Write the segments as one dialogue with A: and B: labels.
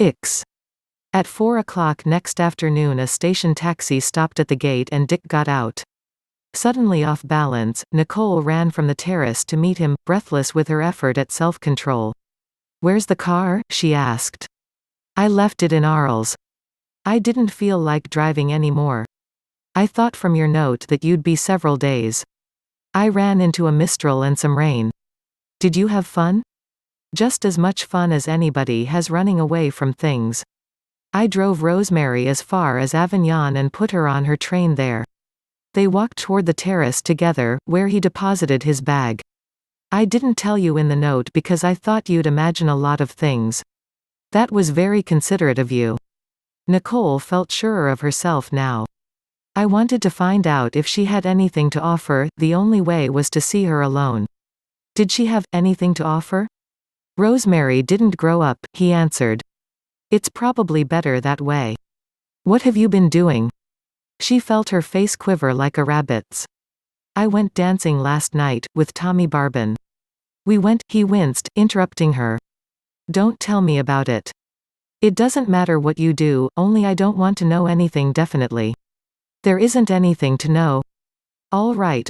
A: Ix. At 4 o'clock next afternoon a station taxi stopped at the gate and Dick got out. Suddenly off balance, Nicole ran from the terrace to meet him, breathless with her effort at self-control. "Where's the car?" she asked. "I left it in Arles. I didn't feel like driving anymore. I thought from your note that you'd be several days. I ran into a mistral and some rain. Did you have fun?" "Just as much fun as anybody has running away from things. I drove Rosemary as far as Avignon and put her on her train there." They walked toward the terrace together, where he deposited his bag. "I didn't tell you in the note because I thought you'd imagine a lot of things. That was very considerate of you." Nicole felt surer of herself now. "I wanted to find out if she had anything to offer, the only way was to see her alone." "Did she have anything to offer?" "Rosemary didn't grow up," he answered. "It's probably better that way." "What have you been doing?" She felt her face quiver like a rabbit's. "I went dancing last night, with Tommy Barbin." "We went," he winced, interrupting her. "Don't tell me about it." "It doesn't matter what you do, only I don't want to know anything definitely." "There isn't anything to know." All right.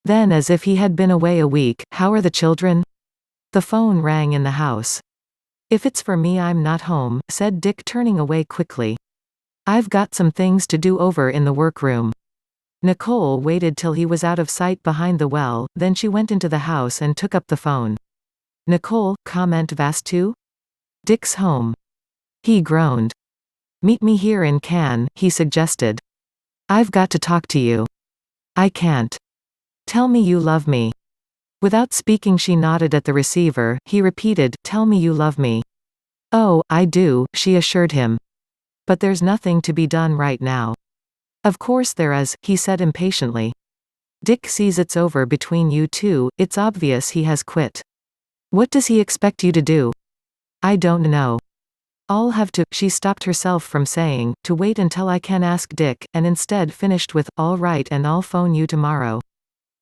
A: Then as if he had been away a week, "How are the children?" The phone rang in the house. "If it's for me I'm not home," said Dick turning away quickly. "I've got some things to do over in the workroom." Nicole waited till he was out of sight behind the well, then she went into the house and took up the phone. "Nicole, comment vas tu?" "Dick's home." He groaned. "Meet me here in Cannes," he suggested. "I've got to talk to you." "I can't." "Tell me you love me." Without speaking she nodded at the receiver. He repeated, "Tell me you love me." "Oh, I do," she assured him. "But there's nothing to be done right now." "Of course there is," he said impatiently. "Dick sees it's over between you two, it's obvious he has quit." "What does he expect you to do?" "I don't know. I'll have to," she stopped herself from saying, "to wait until I can ask Dick," and instead finished with, "All right, and I'll phone you tomorrow."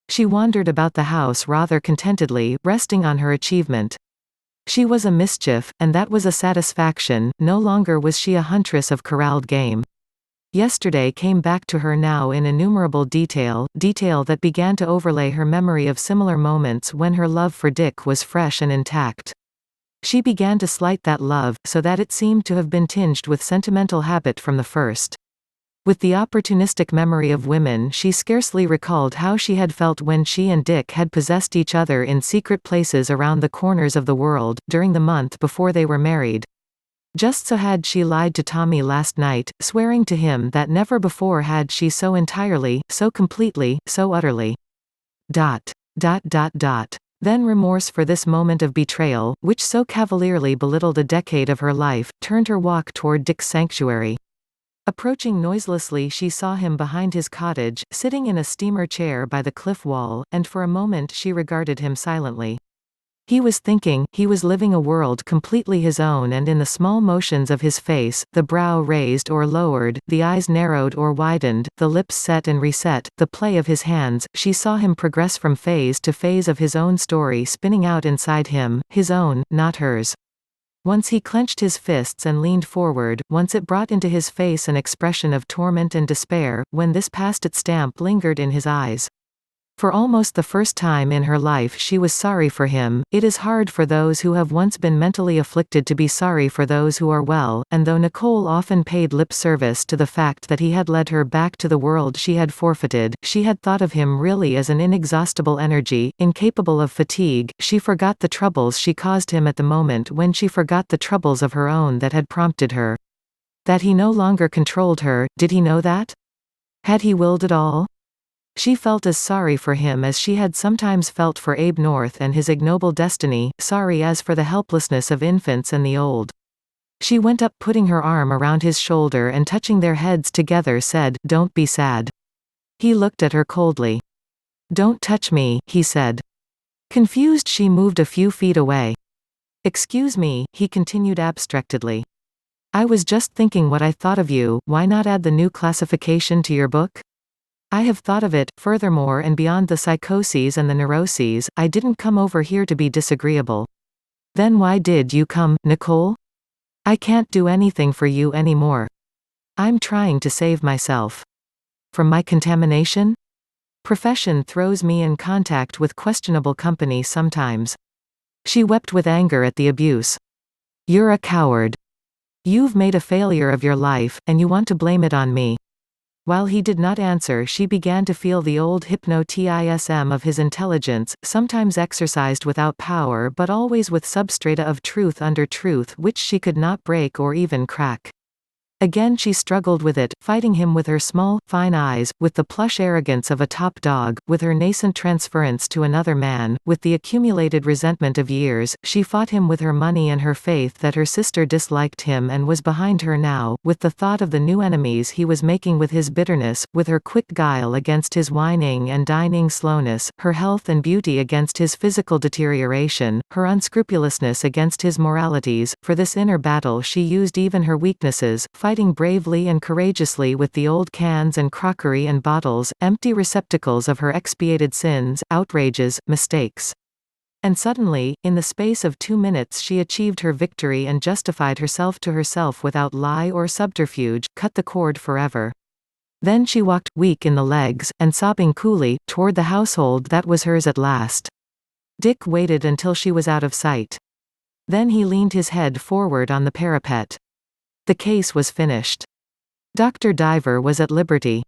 A: She wandered about the house rather contentedly, resting on her achievement. She was a mischief, and that was a satisfaction. No longer was she a huntress of corralled game. Yesterday came back to her now in innumerable detail that began to overlay her memory of similar moments when her love for Dick was fresh and intact. She began to slight that love, so that it seemed to have been tinged with sentimental habit from the first. With the opportunistic memory of women, she scarcely recalled how she had felt when she and Dick had possessed each other in secret places around the corners of the world, during the month before they were married. Just so had she lied to Tommy last night, swearing to him that never before had she so entirely, so completely, so utterly. Then remorse for this moment of betrayal, which so cavalierly belittled a decade of her life, turned her walk toward Dick's sanctuary. Approaching noiselessly she saw him behind his cottage, sitting in a steamer chair by the cliff wall, and for a moment she regarded him silently. He was thinking, he was living a world completely his own, and in the small motions of his face, the brow raised or lowered, the eyes narrowed or widened, the lips set and reset, the play of his hands, she saw him progress from phase to phase of his own story spinning out inside him, his own, not hers. Once he clenched his fists and leaned forward, once it brought into his face an expression of torment and despair, when this past its stamp lingered in his eyes. For almost the first time in her life she was sorry for him. It is hard for those who have once been mentally afflicted to be sorry for those who are well, and though Nicole often paid lip service to the fact that he had led her back to the world she had forfeited, she had thought of him really as an inexhaustible energy, incapable of fatigue. She forgot the troubles she caused him at the moment when she forgot the troubles of her own that had prompted her. That he no longer controlled her, did he know that? Had he willed it all? She felt as sorry for him as she had sometimes felt for Abe North and his ignoble destiny, sorry as for the helplessness of infants and the old. She went up, putting her arm around his shoulder and touching their heads together said, "Don't be sad." He looked at her coldly. "Don't touch me," he said. Confused she moved a few feet away. "Excuse me," he continued abstractedly. "I was just thinking what I thought of you. Why not add the new classification to your book? I have thought of it. Furthermore, and beyond the psychoses and the neuroses, I didn't come over here to be disagreeable." "Then why did you come, Nicole?" I can't do anything for you anymore. I'm trying to save myself. From my contamination? Profession throws me in contact with questionable company sometimes. She wept with anger at the abuse. You're a coward. You've made a failure of your life, and you want to blame it on me. While he did not answer, she began to feel the old hypnotism of his intelligence, sometimes exercised without power but always with substrata of truth under truth which she could not break or even crack. Again she struggled with it, fighting him with her small, fine eyes, with the plush arrogance of a top dog, with her nascent transference to another man, with the accumulated resentment of years. She fought him with her money and her faith that her sister disliked him and was behind her now, with the thought of the new enemies he was making with his bitterness, with her quick guile against his whining and dining slowness, her health and beauty against his physical deterioration, her unscrupulousness against his moralities. For this inner battle she used even her weaknesses, fighting bravely and courageously with the old cans and crockery and bottles, empty receptacles of her expiated sins, outrages, mistakes. And suddenly, in the space of 2 minutes she achieved her victory and justified herself to herself without lie or subterfuge, cut the cord forever. Then she walked, weak in the legs, and sobbing coolly, toward the household that was hers at last. Dick waited until she was out of sight. Then he leaned his head forward on the parapet. The case was finished. Dr. Diver was at liberty.